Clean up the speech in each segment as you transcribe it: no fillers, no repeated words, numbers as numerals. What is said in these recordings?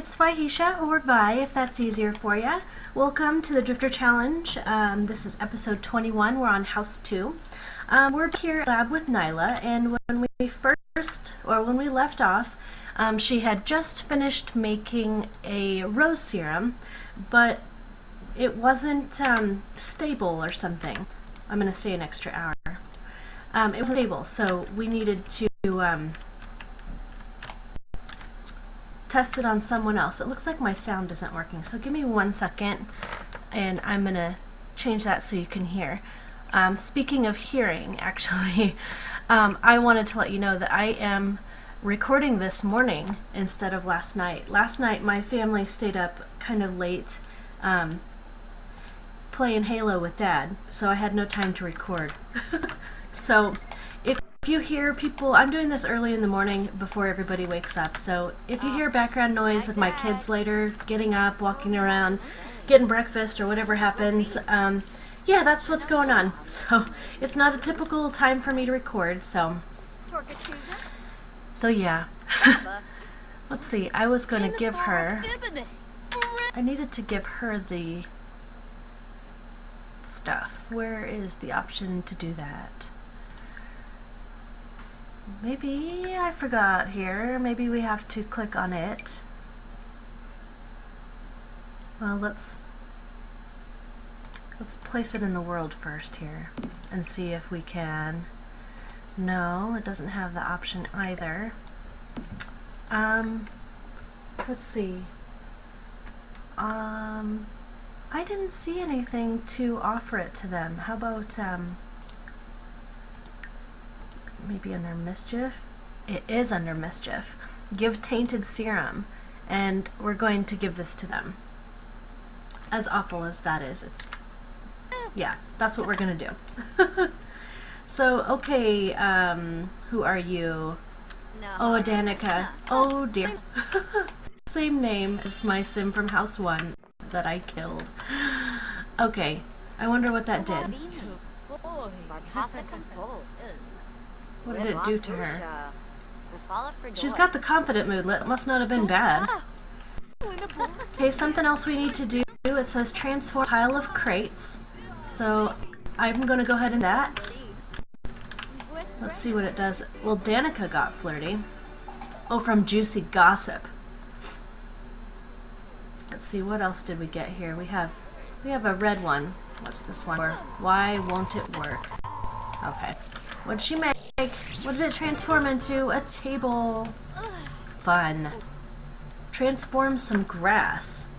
it's Vahisha, or Vi, if that's easier for you. Welcome to the Drifter Challenge. This is episode 21. We're on House 2. We're here at the lab with Nyla, and when we left off, she had just finished making a rose serum, but it wasn't stable or something. I'm going to stay an extra hour. It was stable, so we needed to test it on someone else. It looks like my sound isn't working, so give me 1 second and I'm going to change that so you can hear. Speaking of hearing, actually, I wanted to let you know that I am recording this morning instead of last night. Last night my family stayed up kind of late playing Halo with Dad, so I had no time to record. So if you hear people, I'm doing this early in the morning before everybody wakes up, so if you hear background noise of my kids later getting up, walking around, getting breakfast, or whatever happens, yeah, that's what's going on. So it's not a typical time for me to record, so yeah. Let's see, I was going to give her, I needed to give her the stuff. Where is the option to do that? Maybe I forgot here. Maybe we have to click on it. Well, let's place it in the world first here and see if we can. No, it doesn't have the option either. Let's see. I didn't see anything to offer it to them. How about maybe under mischief? It is under mischief. Give tainted serum, and we're going to give this to them. As awful as that is, it's, yeah, that's what we're gonna do. So, okay, who are you? Oh, Danica. Oh dear. Same name as my sim from House 1 that I killed. Okay, I wonder what that did. What did it do to her? She's got the confident moodlet. It must not have been bad. Okay, something else we need to do. It says transform pile of crates. So I'm going to go ahead and that. Let's see what it does. Well, Danica got flirty. Oh, from Juicy Gossip. Let's see, what else did we get here? We have a red one. What's this one? Why won't it work? Okay. What'd she make? What did it transform into? A table. Fun. Transform some grass.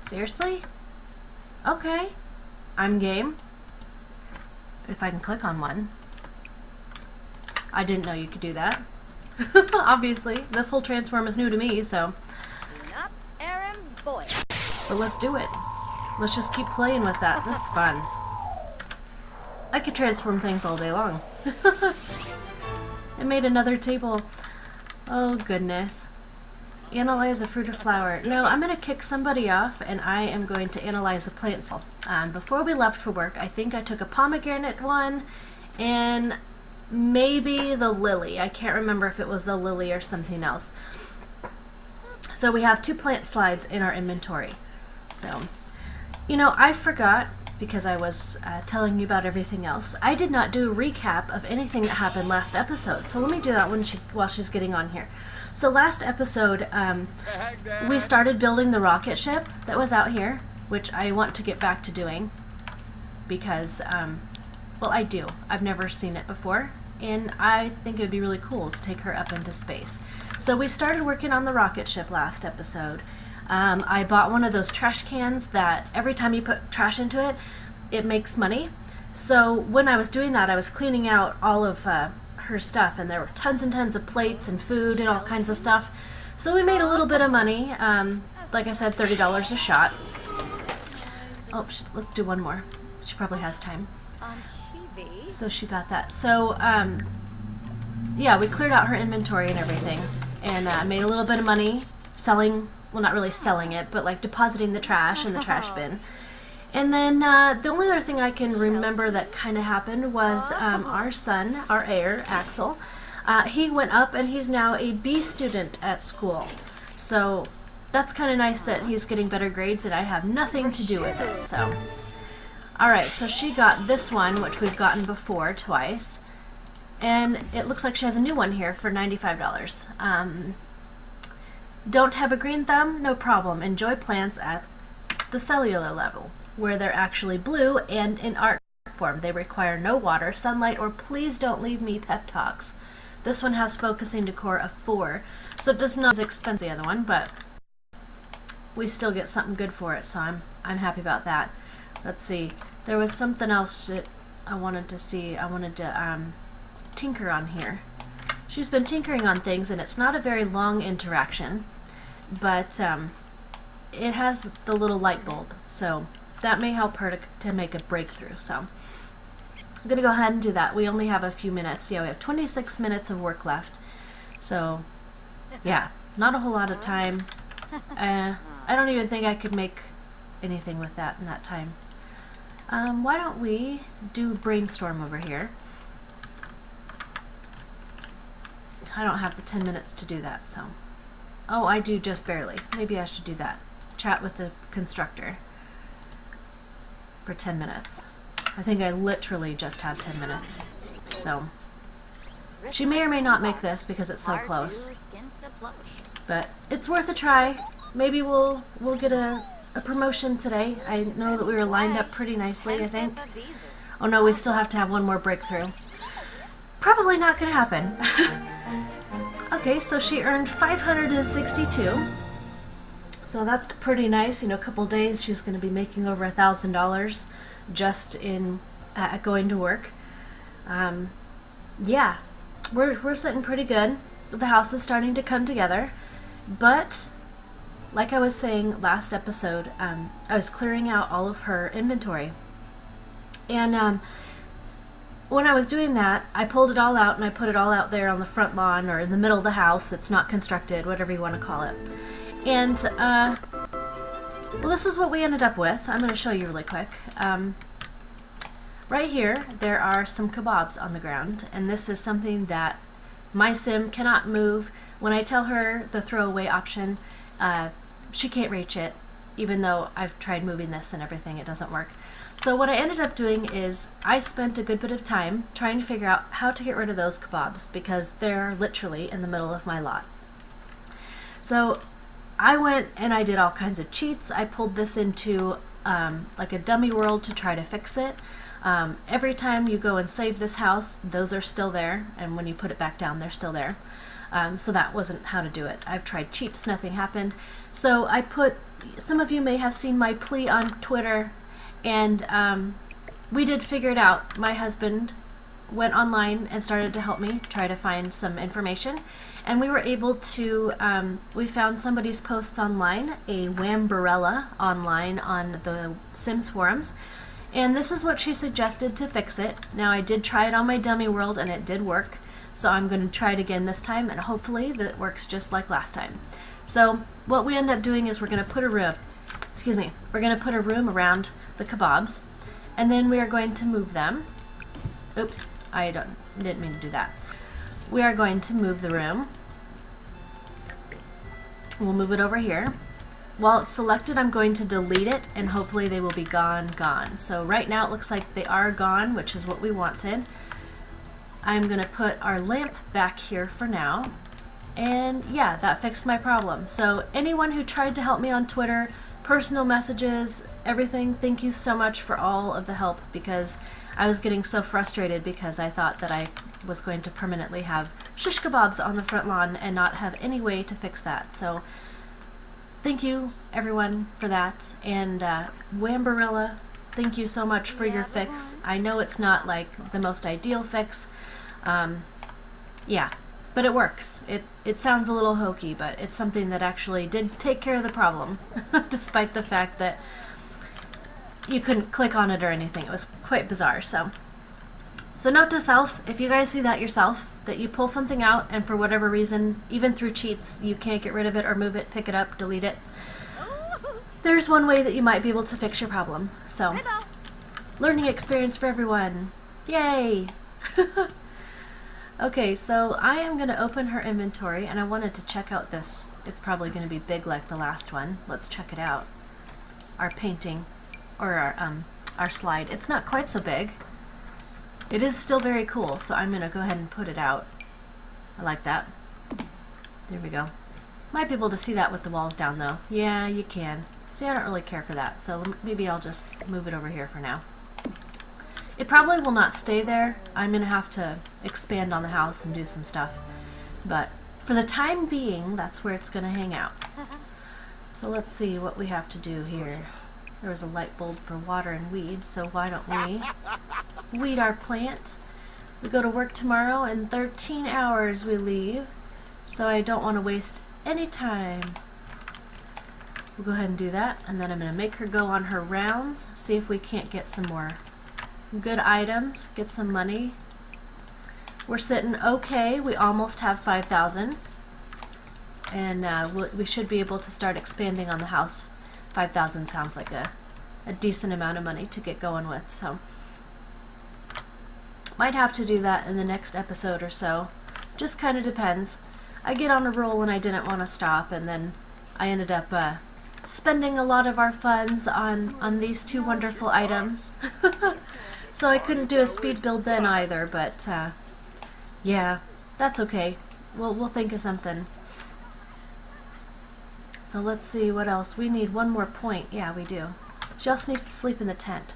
Seriously? Okay. I'm game. If I can click on one. I didn't know you could do that. Obviously. This whole transform is new to me, so. But let's do it. Let's just keep playing with that. This is fun. I could transform things all day long. It made another table. Oh goodness. Analyze a fruit or flower. No, I'm going to kick somebody off and I am going to analyze a plant cell. Before we left for work, I think I took a pomegranate one and maybe the lily. I can't remember if it was the lily or something else. So we have 2 plant slides in our inventory. So, you know, I forgot, because I was telling you about everything else, I did not do a recap of anything that happened last episode. So let me do that while she's getting on here. So last episode, we started building the rocket ship that was out here, which I want to get back to doing, because, well, I do. I've never seen it before, and I think it would be really cool to take her up into space. So we started working on the rocket ship last episode. I bought one of those trash cans that every time you put trash into it, it makes money. So when I was doing that, I was cleaning out all of her stuff, and there were tons and tons of plates and food and all kinds of stuff. So we made a little bit of money. Like I said, $30 a shot. Oh, let's do one more. She probably has time. So she got that. So, yeah, we cleared out her inventory and everything, and made a little bit of money selling, well, not really selling it, but like depositing the trash in the trash bin. And then the only other thing I can remember that kind of happened was our son, our heir, Axel, he went up and he's now a B student at school. So that's kind of nice that he's getting better grades and I have nothing to do with it, so. Alright, so she got this one, which we've gotten before twice. And it looks like she has a new one here for $95. Don't have a green thumb? No problem. Enjoy plants at the cellular level, where they're actually blue and in art form. They require no water, sunlight, or please don't leave me pep talks. This one has focusing decor of 4, so it does not as expensive as the other one, but we still get something good for it, so I'm happy about that. Let's see. There was something else that I wanted to see. I wanted to tinker on here. She's been tinkering on things, and it's not a very long interaction, but it has the little light bulb, so that may help her to make a breakthrough. So I'm going to go ahead and do that. We only have a few minutes. Yeah, we have 26 minutes of work left. So, yeah, not a whole lot of time. I don't even think I could make anything with that in that time. Why don't we do brainstorm over here? I don't have the 10 minutes to do that, so. Oh, I do just barely. Maybe I should do that. Chat with the constructor for 10 minutes. I think I literally just have 10 minutes. So, she may or may not make this because it's so close. But it's worth a try. Maybe we'll get a promotion today. I know that we were lined up pretty nicely, I think. Oh no, we still have to have one more breakthrough. Probably not gonna happen. Okay, so she earned 562. So that's pretty nice. You know, a couple days she's going to be making over $1,000 just in going to work. Yeah, we're sitting pretty good. The house is starting to come together, but like I was saying last episode, I was clearing out all of her inventory, and when I was doing that, I pulled it all out and I put it all out there on the front lawn or in the middle of the house that's not constructed, whatever you want to call it. And, well, this is what we ended up with. I'm going to show you really quick. Right here, there are some kabobs on the ground, and this is something that my sim cannot move. When I tell her the throwaway option, she can't reach it, even though I've tried moving this and everything, it doesn't work. So what I ended up doing is I spent a good bit of time trying to figure out how to get rid of those kabobs because they're literally in the middle of my lot. So I went and I did all kinds of cheats. I pulled this into like a dummy world to try to fix it. Every time you go and save this house, those are still there, and when you put it back down, they're still there. So that wasn't how to do it. I've tried cheats, nothing happened. So I put, some of you may have seen my plea on Twitter, and we did figure it out. My husband went online and started to help me try to find some information, and we were able to, we found somebody's posts online, a Wambarella online on the Sims forums, and this is what she suggested to fix it. Now I did try it on my dummy world and it did work, so I'm going to try it again this time, and hopefully that works just like last time. So what we end up doing is we're going to put a room, we're going to put a room around the kabobs, and then we are going to move them. Oops, I didn't mean to do that. We are going to move the room. We'll move it over here. While it's selected, I'm going to delete it, and hopefully they will be gone. So right now it looks like they are gone, which is what we wanted. I'm going to put our lamp back here for now. And yeah, that fixed my problem. So anyone who tried to help me on Twitter, personal messages, everything, thank you so much for all of the help, because I was getting so frustrated because I thought that I was going to permanently have shish kebabs on the front lawn and not have any way to fix that. So thank you everyone for that, and Wambarella, thank you so much for your fix. I know it's not like the most ideal fix, yeah, but it works. It sounds a little hokey, but it's something that actually did take care of the problem, despite the fact that you couldn't click on it or anything. It was quite bizarre. So note to self, if you guys see that yourself, that you pull something out and for whatever reason, even through cheats, you can't get rid of it or move it, pick it up, delete it, there's one way that you might be able to fix your problem. So, learning experience for everyone. Yay! Okay, so I am going to open her inventory, and I wanted to check out this. It's probably going to be big like the last one. Let's check it out. Our painting, or our slide. It's not quite so big. It is still very cool, so I'm going to go ahead and put it out. I like that. There we go. Might be able to see that with the walls down, though. Yeah, you can. See, I don't really care for that, so maybe I'll just move it over here for now. It probably will not stay there. I'm going to have to expand on the house and do some stuff. But for the time being, that's where it's going to hang out. So let's see what we have to do here. There was a light bulb for water and weeds, so why don't we weed our plant? We go to work tomorrow. In 13 hours we leave, so I don't want to waste any time. We'll go ahead and do that, and then I'm going to make her go on her rounds, see if we can't get some more good items, get some money. We're sitting okay. We almost have 5,000, and we should be able to start expanding on the house. 5,000 sounds like a decent amount of money to get going with, so might have to do that in the next episode or so. Just kind of depends. I get on a roll and I didn't want to stop, and then I ended up spending a lot of our funds on these two wonderful items. So I couldn't do a speed build then either, but yeah, that's okay. We'll think of something. So let's see what else. We need one more point. Yeah, we do. She also needs to sleep in the tent.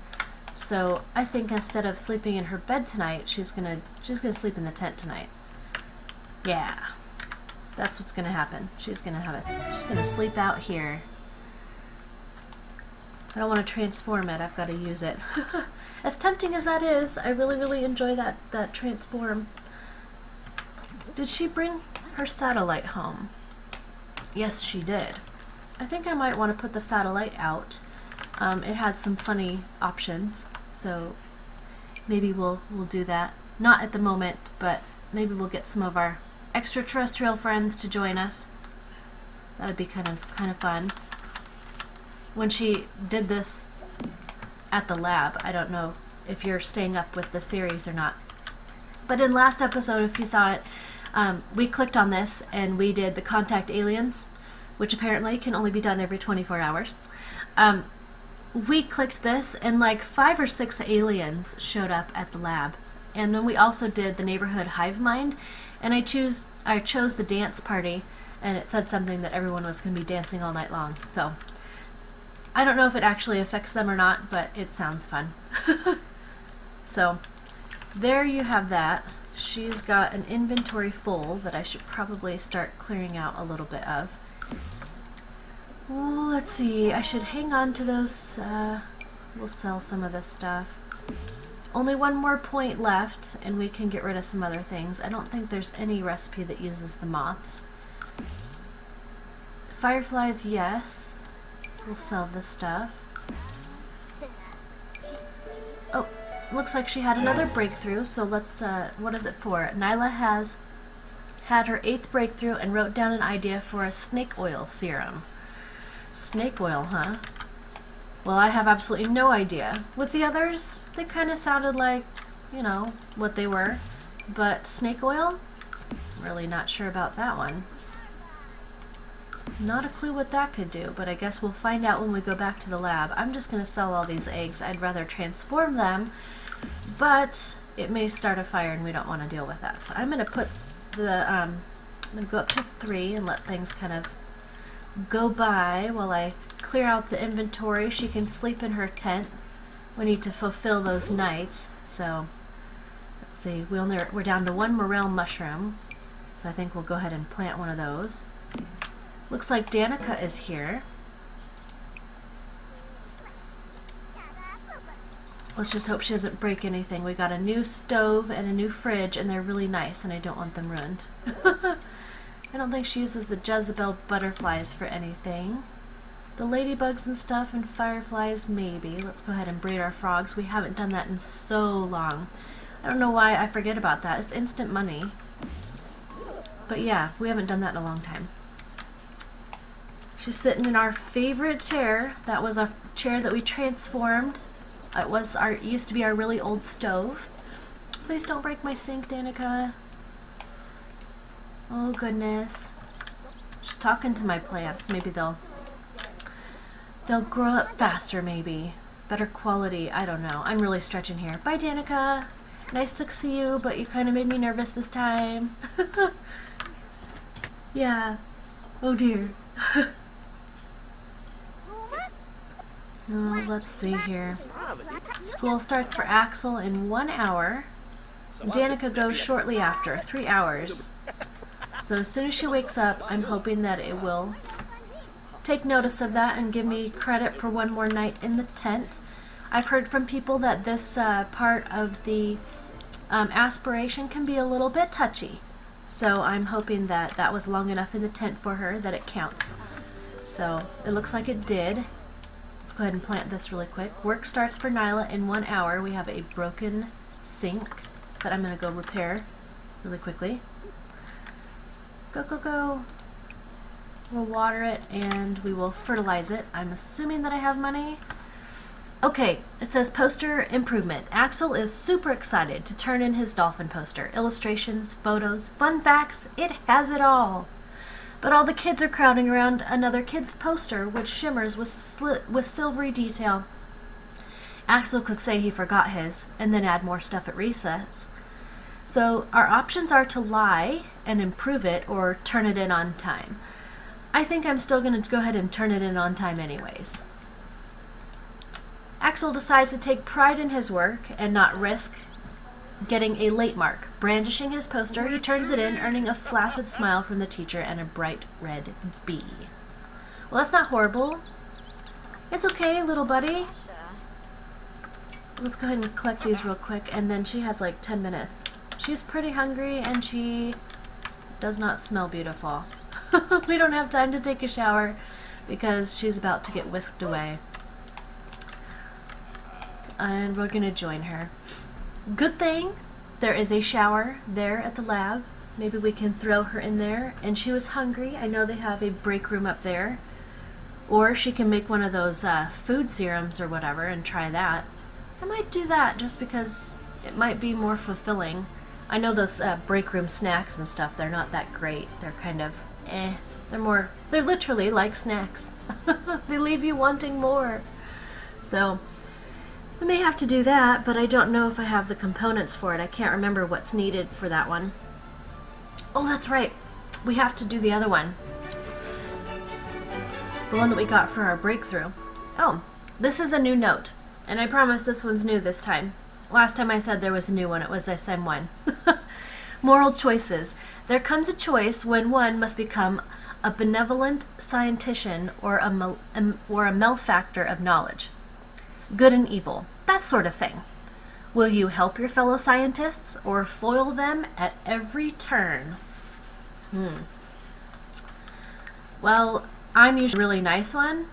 So I think instead of sleeping in her bed tonight, she's gonna sleep in the tent tonight. Yeah, that's what's gonna happen. She's gonna sleep out here. I don't want to transform it. I've got to use it. As tempting as that is, I really, really enjoy that transform. Did she bring her satellite home? Yes, she did. I think I might want to put the satellite out. It had some funny options, so maybe we'll do that. Not at the moment, but maybe we'll get some of our extraterrestrial friends to join us. That would be kind of fun. When she did this at the lab, I don't know if you're staying up with the series or not, but in last episode, if you saw it, we clicked on this and we did the contact aliens, which apparently can only be done every 24 hours. We clicked this and like 5 or 6 aliens showed up at the lab. And then we also did the neighborhood hive mind, and I chose the dance party, and it said something that everyone was going to be dancing all night long. So I don't know if it actually affects them or not, but it sounds fun. So there you have that. She's got an inventory full that I should probably start clearing out a little bit of. Oh, let's see. I should hang on to those. We'll sell some of this stuff. Only one more point left, and we can get rid of some other things. I don't think there's any recipe that uses the moths. Fireflies, yes. We'll sell this stuff. Oh, looks like she had another breakthrough, so let's, what is it for? Nyla has had her 8th breakthrough and wrote down an idea for a snake oil serum. Snake oil, huh? Well, I have absolutely no idea. With the others, they kind of sounded like, you know, what they were. But snake oil? Really not sure about that one. Not a clue what that could do, but I guess we'll find out when we go back to the lab. I'm just going to sell all these eggs. I'd rather transform them, but it may start a fire and we don't want to deal with that. So I'm going to put the, I'm going to go up to 3 and let things kind of go by while I clear out the inventory. She can sleep in her tent. We need to fulfill those nights. So let's see, we're down to 1 morel mushroom, so I think we'll go ahead and plant one of those. Looks like Danica is here. Let's just hope she doesn't break anything. We got a new stove and a new fridge, and they're really nice, and I don't want them ruined. I don't think she uses the Jezebel butterflies for anything. The ladybugs and stuff and fireflies, maybe. Let's go ahead and breed our frogs. We haven't done that in so long. I don't know why I forget about that. It's instant money. But yeah, we haven't done that in a long time. She's sitting in our favorite chair. That was a chair that we transformed. It used to be our really old stove. Please don't break my sink, Danica. Oh goodness. Just talking to my plants. Maybe they'll grow up faster, maybe. Better quality. I don't know. I'm really stretching here. Bye, Danica. Nice to see you, but you kind of made me nervous this time. Yeah. Oh dear. Oh, let's see here. School starts for Axel in 1 hour. Danica goes shortly after, 3 hours. So as soon as she wakes up, I'm hoping that it will take notice of that and give me credit for one more night in the tent. I've heard from people that this part of the aspiration can be a little bit touchy. So I'm hoping that that was long enough in the tent for her that it counts. So it looks like it did. Let's go ahead and plant this really quick. Work starts for Nyla in 1 hour. We have a broken sink that I'm going to go repair really quickly. Go, go, go. We'll water it and we will fertilize it. I'm assuming that I have money. Okay, it says poster improvement. Axel is super excited to turn in his dolphin poster. Illustrations, photos, fun facts, it has it all. But all the kids are crowding around another kid's poster, which shimmers with silvery detail. Axel could say he forgot his, and then add more stuff at recess. So our options are to lie and improve it, or turn it in on time. I think I'm still going to go ahead and turn it in on time anyways. Axel decides to take pride in his work and not risk getting a late mark. Brandishing his poster, he turns it in, earning a flaccid smile from the teacher and a bright red B. Well, that's not horrible. It's okay, little buddy. Let's go ahead and collect these real quick, and then she has like 10 minutes. She's pretty hungry, and she does not smell beautiful. We don't have time to take a shower because she's about to get whisked away. And we're going to join her. Good thing there is a shower there at the lab. Maybe we can throw her in there. And she was hungry. I know they have a break room up there. Or she can make one of those food serums or whatever and try that. I might do that just because it might be more fulfilling. I know those break room snacks and stuff, they're not that great. They're kind of they're literally like snacks. They leave you wanting more. So I may have to do that, but I don't know if I have the components for it. I can't remember what's needed for that one. Oh, that's right. We have to do the other one. The one that we got for our breakthrough. Oh, this is a new note. And I promise this one's new this time. Last time I said there was a new one, it was the same one. Moral choices. There comes a choice when one must become a benevolent scientician or a malefactor of knowledge. Good and evil. That sort of thing. Will you help your fellow scientists or foil them at every turn? Well, I'm usually a really nice one.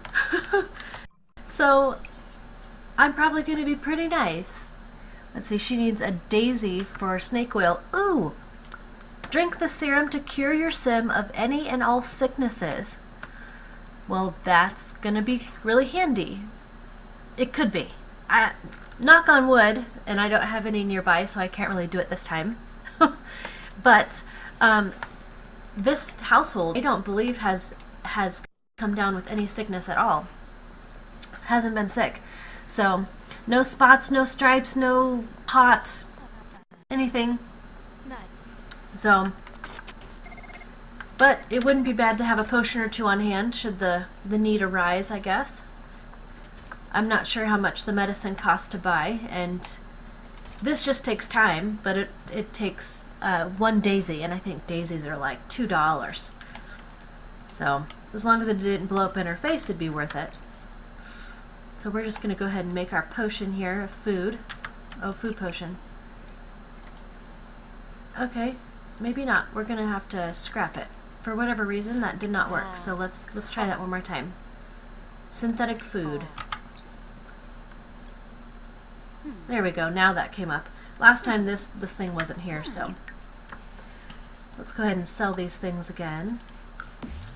So I'm probably going to be pretty nice. Let's see, she needs a daisy for snake oil. Ooh! Drink the serum to cure your sim of any and all sicknesses. Well, that's going to be really handy. It could be. Knock on wood, and I don't have any nearby, so I can't really do it this time. But this household, I don't believe, has come down with any sickness at all. Hasn't been sick. So, no spots, no stripes, no pots, anything. So, but it wouldn't be bad to have a potion or two on hand should the need arise, I guess. I'm not sure how much the medicine costs to buy, and this just takes time, but it takes one daisy, and I think daisies are like $2. So, as long as it didn't blow up in her face, it'd be worth it. So we're just going to go ahead and make our potion here of food. Oh, food potion. Okay, maybe not. We're going to have to scrap it. For whatever reason, that did not work. So let's try that one more time. Synthetic food. There we go. Now that came up. Last time this thing wasn't here, so let's go ahead and sell these things again.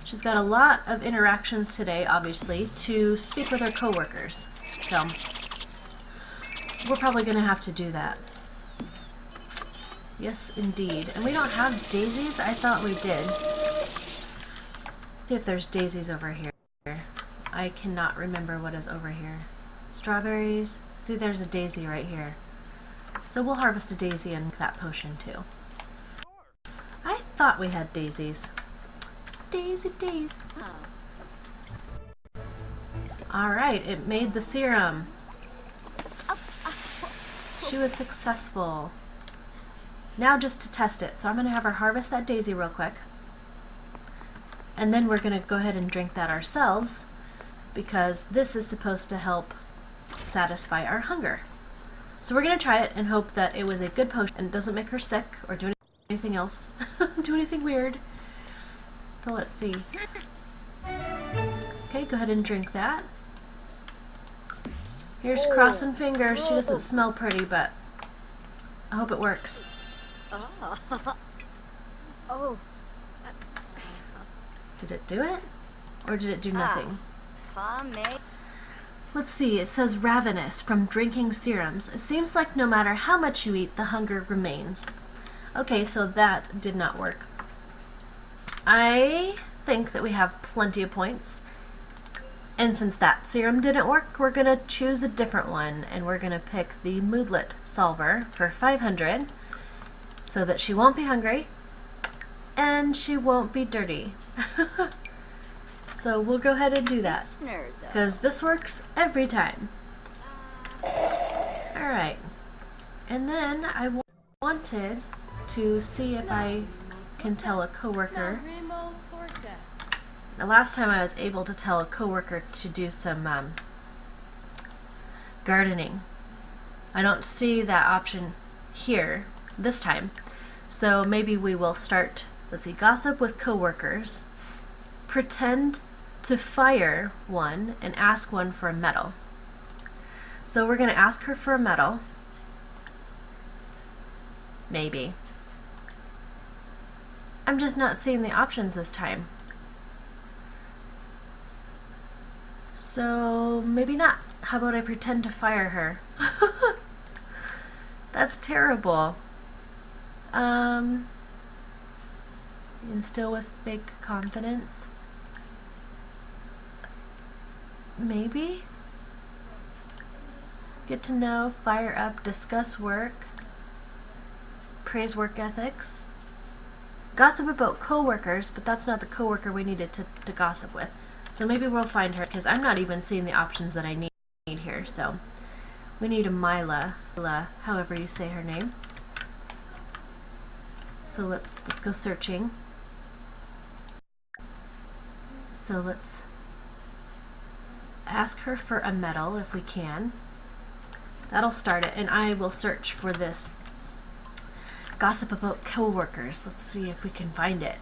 She's got a lot of interactions today, obviously, to speak with her coworkers. So we're probably going to have to do that. Yes, indeed. And we don't have daisies? I thought we did. See if there's daisies over here. I cannot remember what is over here. Strawberries. See, there's a daisy right here. So we'll harvest a daisy and make that potion too. I thought we had daisies. Daisy, daisy. Alright, it made the serum. She was successful. Now just to test it. So I'm going to have her harvest that daisy real quick. And then we're going to go ahead and drink that ourselves, because this is supposed to help satisfy our hunger. So we're going to try it and hope that it was a good potion and doesn't make her sick or do anything else. Do anything weird. So let's see. Okay, go ahead and drink that. Here's crossing fingers. She doesn't smell pretty, but I hope it works. Oh. Did it do it? Or did it do nothing? Let's see, it says ravenous from drinking serums. It seems like no matter how much you eat, the hunger remains. Okay, so that did not work. I think that we have plenty of points. And since that serum didn't work, we're going to choose a different one. And we're going to pick the Moodlet Solver for 500. So that she won't be hungry. And she won't be dirty. So we'll go ahead and do that, because this works every time. Alright. And then I wanted to see if I can tell a coworker. The last time I was able to tell a coworker to do some gardening. I don't see that option here this time. So maybe we will start, let's see, gossip with coworkers, pretend to fire one, and ask one for a medal. So we're going to ask her for a medal. Maybe. I'm just not seeing the options this time. So maybe not. How about I pretend to fire her? That's terrible. Instill with fake confidence. Maybe? Get to know, fire up, discuss work, praise work ethics. Gossip about coworkers, but that's not the coworker we needed to gossip with. So maybe we'll find her, because I'm not even seeing the options that I need here. So we need a Mila, however you say her name. So let's go searching. So let's ask her for a medal if we can. That'll start it, and I will search for this. Gossip about coworkers. Let's see if we can find it.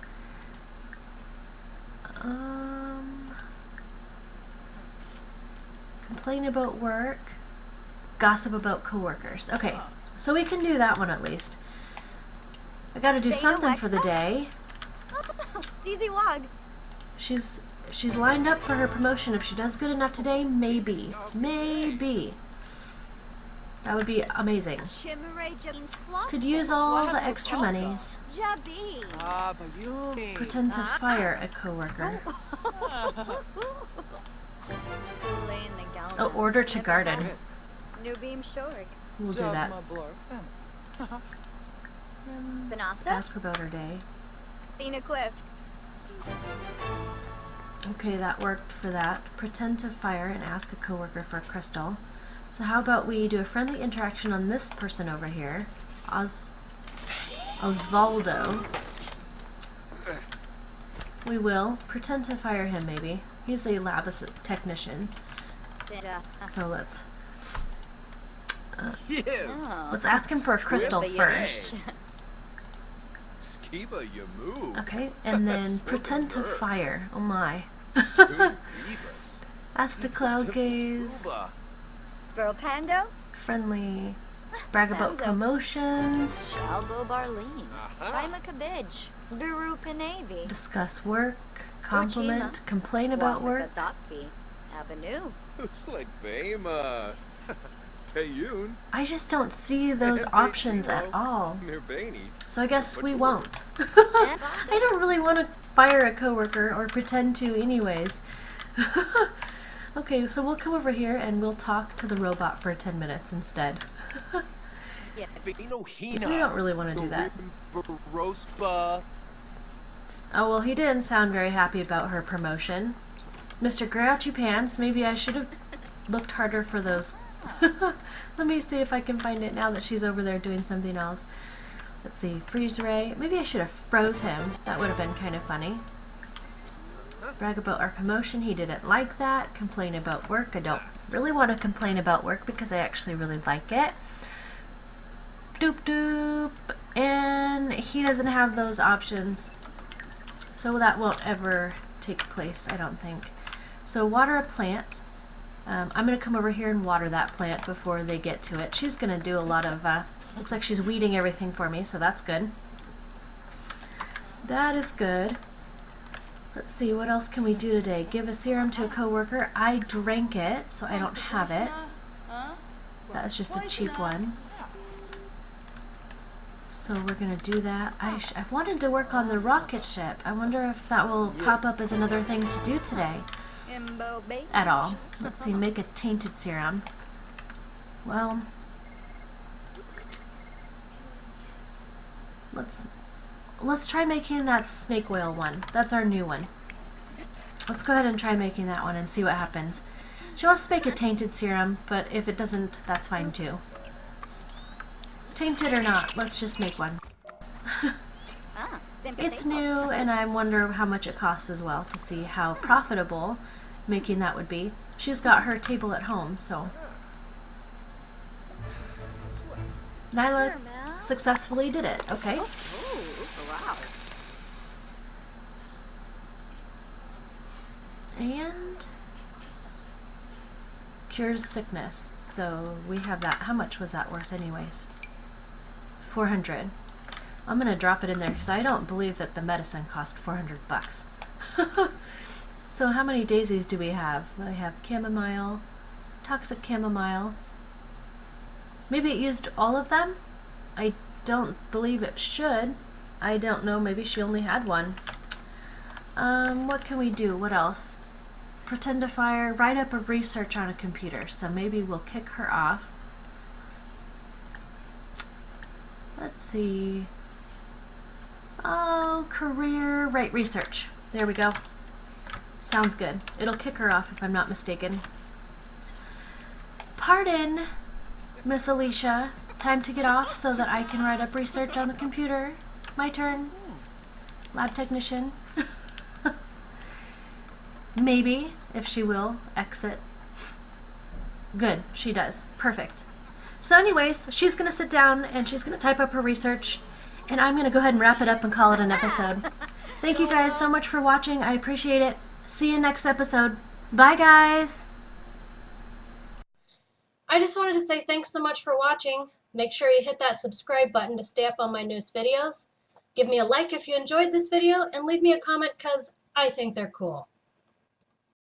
Complain about work. Gossip about coworkers. Okay, so we can do that one at least. I gotta do something for the day. Easy wog. She's lined up for her promotion. If she does good enough today, maybe. Maybe. That would be amazing. Could use all the extra monies. Pretend to fire a coworker. Oh, order to garden. We'll do that. Let's ask her about her day. Okay, that worked for that. Pretend to fire and ask a coworker for a crystal. So how about we do a friendly interaction on this person over here, Osvaldo. We will pretend to fire him, maybe. He's a lab technician. So let's ask him for a crystal first. Okay, and then pretend to fire. Oh my. Ask to cloud gaze. Friendly. Brag about promotions. Discuss work. Compliment. Complain about work. Payun. I just don't see those options at all. Nirvani. So I guess we won't. I don't really want to fire a coworker or pretend to anyways. Okay, so we'll come over here and we'll talk to the robot for 10 minutes instead. We don't really want to do that. Oh, well, he didn't sound very happy about her promotion. Mr. Grouchy Pants, maybe I should have looked harder for those. Let me see if I can find it now that she's over there doing something else. Let's see, freeze ray. Maybe I should have froze him. That would have been kind of funny. Brag about our promotion. He didn't like that. Complain about work. I don't really want to complain about work because I actually really like it. Doop doop. And he doesn't have those options. So that won't ever take place, I don't think. So water a plant. I'm going to come over here and water that plant before they get to it. She's going to do a lot of, looks like she's weeding everything for me, so that's good. That is good. Let's see, what else can we do today? Give a serum to a coworker. I drank it, so I don't have it. That was just a cheap one. So we're going to do that. I wanted to work on the rocket ship. I wonder if that will pop up as another thing to do today. At all. Let's see, make a tainted serum. Well, let's try making that snake oil one. That's our new one. Let's go ahead and try making that one and see what happens. She wants to make a tainted serum, but if it doesn't, that's fine too. Tainted or not, let's just make one. It's new, and I wonder how much it costs as well to see how profitable making that would be. She's got her table at home, so. Nyla successfully did it. Okay. And cures sickness. So we have that. How much was that worth anyways? 400. I'm gonna drop it in there because I don't believe that the medicine cost 400 bucks. So how many daisies do we have? I have chamomile, toxic chamomile. Maybe it used all of them? I don't believe it should. I don't know, maybe she only had one. What can we do? What else? Pretend to fire, write up a research on a computer. So maybe we'll kick her off. Let's see. Oh, career, write research. There we go. Sounds good. It'll kick her off if I'm not mistaken. Pardon, Miss Alicia. Time to get off so that I can write up research on the computer. My turn. Lab technician. Maybe, if she will, exit. Good, she does. Perfect. So anyways, she's going to sit down and she's going to type up her research, and I'm going to go ahead and wrap it up and call it an episode. Thank you guys so much for watching. I appreciate it. See you next episode. Bye, guys. I just wanted to say thanks so much for watching. Make sure you hit that subscribe button to stay up on my newest videos. Give me a like if you enjoyed this video, and leave me a comment because I think they're cool.